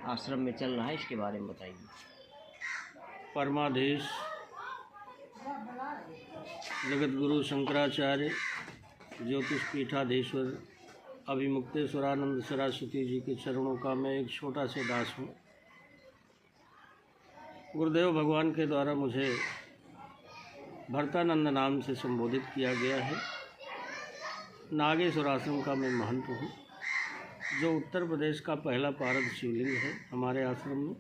आश्रम में चल रहा है, इसके बारे में बताइए। परमाधीश जगत गुरु शंकराचार्य ज्योतिष पीठाधीश्वर अभिमुक्तेश्वरानंद सरस्वती जी के चरणों का मैं एक छोटा सा दास हूँ। गुरुदेव भगवान के द्वारा मुझे भरतानंद नाम से संबोधित किया गया है। नागेश्वर आश्रम का मैं महंत हूँ, जो उत्तर प्रदेश का पहला पारद शिवलिंग है हमारे आश्रम में।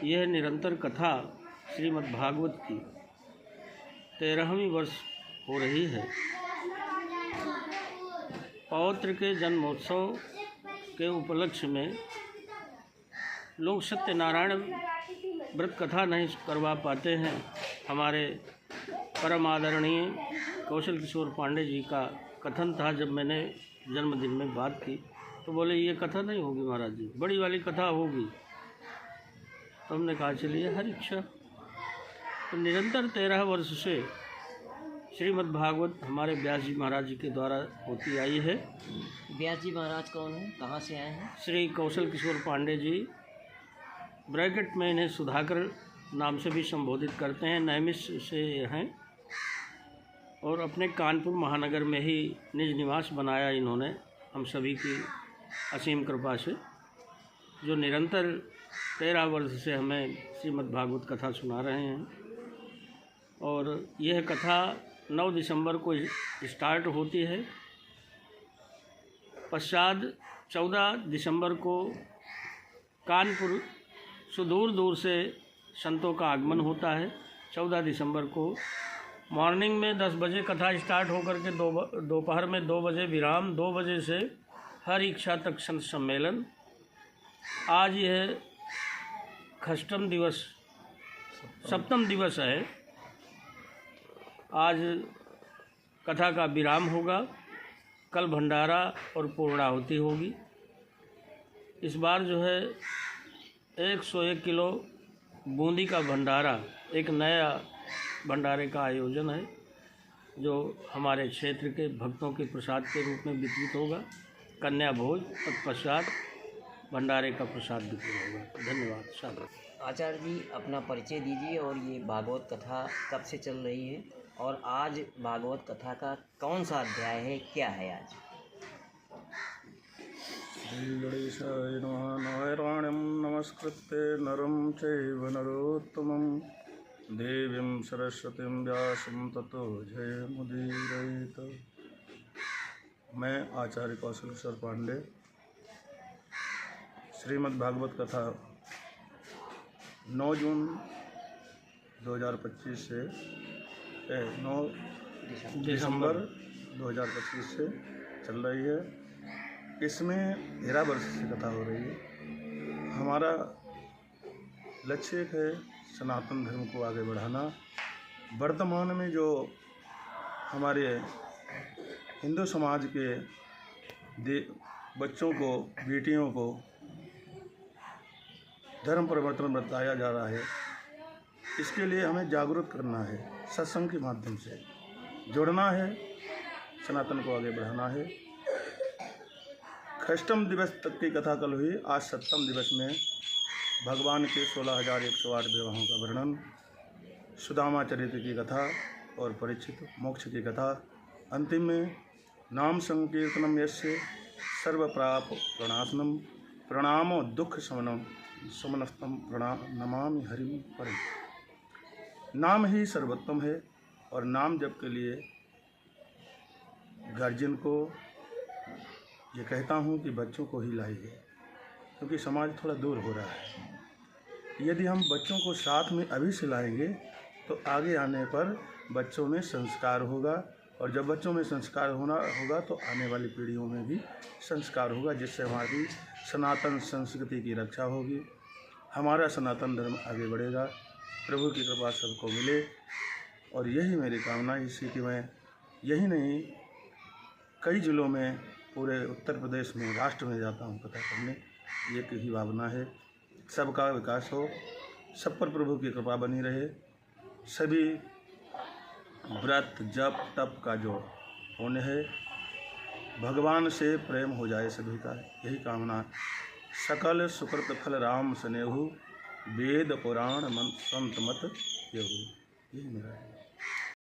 यह निरंतर कथा श्रीमद् भागवत की 13वीं वर्ष हो रही है। पौत्र के जन्मोत्सव के उपलक्ष्य में लोग सत्यनारायण व्रत कथा नहीं करवा पाते हैं। हमारे परम आदरणीय कौशल किशोर पांडे जी का कथन था, जब मैंने जन्मदिन में बात की तो बोले ये कथा नहीं होगी महाराज जी, बड़ी वाली कथा होगी। तो हमने कहा चलिए हर इच्छा। तो निरंतर 13 वर्ष से श्रीमद् भागवत हमारे व्यास जी महाराज जी के द्वारा होती आई है। व्यास जी महाराज कौन है, कहाँ से आए हैं? श्री कौशल किशोर पांडे जी, ब्रैकेट में इन्हें सुधाकर नाम से भी संबोधित करते हैं, नैमिष से हैं और अपने कानपुर महानगर में ही निज निवास बनाया इन्होंने हम सभी की असीम कृपा से, जो निरंतर 13 वर्ष से हमें श्रीमद् भागवत कथा सुना रहे हैं। और यह कथा 9 दिसंबर को स्टार्ट होती है। पश्चात 14 दिसंबर को कानपुर सुदूर दूर से संतों का आगमन होता है। 14 दिसंबर को मॉर्निंग में 10 बजे कथा स्टार्ट होकर के दोपहर में 2 बजे विराम, 2 बजे से हर इच्छा तक संत सम्मेलन। आज यह सप्तम दिवस है। आज कथा का विराम होगा, कल भंडारा और पूर्णाहुति होगी। इस बार जो है 101 किलो बूंदी का भंडारा, एक नया भंडारे का आयोजन है, जो हमारे क्षेत्र के भक्तों के प्रसाद के रूप में वितरित होगा। कन्या भोज तत्पश्चात भंडारे का प्रसाद वितरित होगा। धन्यवाद। साधु। आचार्य जी, अपना परिचय दीजिए और ये भागवत कथा कब से चल रही है और आज भागवत कथा का कौन सा अध्याय है, क्या है आज? श्री गणेशाय नमः। नारायणं नमस्कृत्य नरं चैव नरोत्तमं देवीं सरस्वतीं व्यासं ततो जयमुदीरयेत्। मैं आचार्य कौशल किशोर पांडे श्रीमद् भागवत कथा 9 जून 2025 से 9 दिसंबर 2025 से चल रही है। इसमें 13 वर्ष से कथा हो रही है। हमारा लक्ष्य एक है सनातन धर्म को आगे बढ़ाना। वर्तमान में जो हमारे हिंदू समाज के बच्चों को, बेटियों को धर्म परिवर्तन बताया जा रहा है, इसके लिए हमें जागरूक करना है, सत्संग के माध्यम से जुड़ना है, सनातन को आगे बढ़ाना है। षष्ठम दिवस तक की कथा कल हुई। आज 7वें दिवस में भगवान के 16,108 विवाहों का वर्णन, सुदामा चरित्र की कथा और परीक्षित मोक्ष की कथा। अंतिम में नाम संकीर्तनम यस्य सर्वप्राप प्रणाशनम प्रणामो दुख समनस्तम नमामि हरिम परम। नाम ही सर्वोत्तम है और नाम जप के लिए गार्जियन को ये कहता हूँ कि बच्चों को ही लाइए, क्योंकि समाज थोड़ा दूर हो रहा है। यदि हम बच्चों को साथ में अभी से लाएंगे तो आगे आने पर बच्चों में संस्कार होगा, और जब बच्चों में संस्कार होगा तो आने वाली पीढ़ियों में भी संस्कार होगा, जिससे हमारी सनातन संस्कृति की रक्षा होगी, हमारा सनातन धर्म आगे बढ़ेगा। प्रभु की कृपा सबको मिले और यही मेरी कामना। इसी की मैं यही नहीं, कई जिलों में, पूरे उत्तर प्रदेश में, राष्ट्र में जाता हूँ कथा करने। ये ही भावना है, सबका विकास हो, सब पर प्रभु की कृपा बनी रहे। सभी व्रत जप तप का जो पुण्य है, भगवान से प्रेम हो जाए सभी का, यही कामना सकल सुकृत फल राम स्नेहु, वेद पुराण संत मत येहु। यही मेरा है।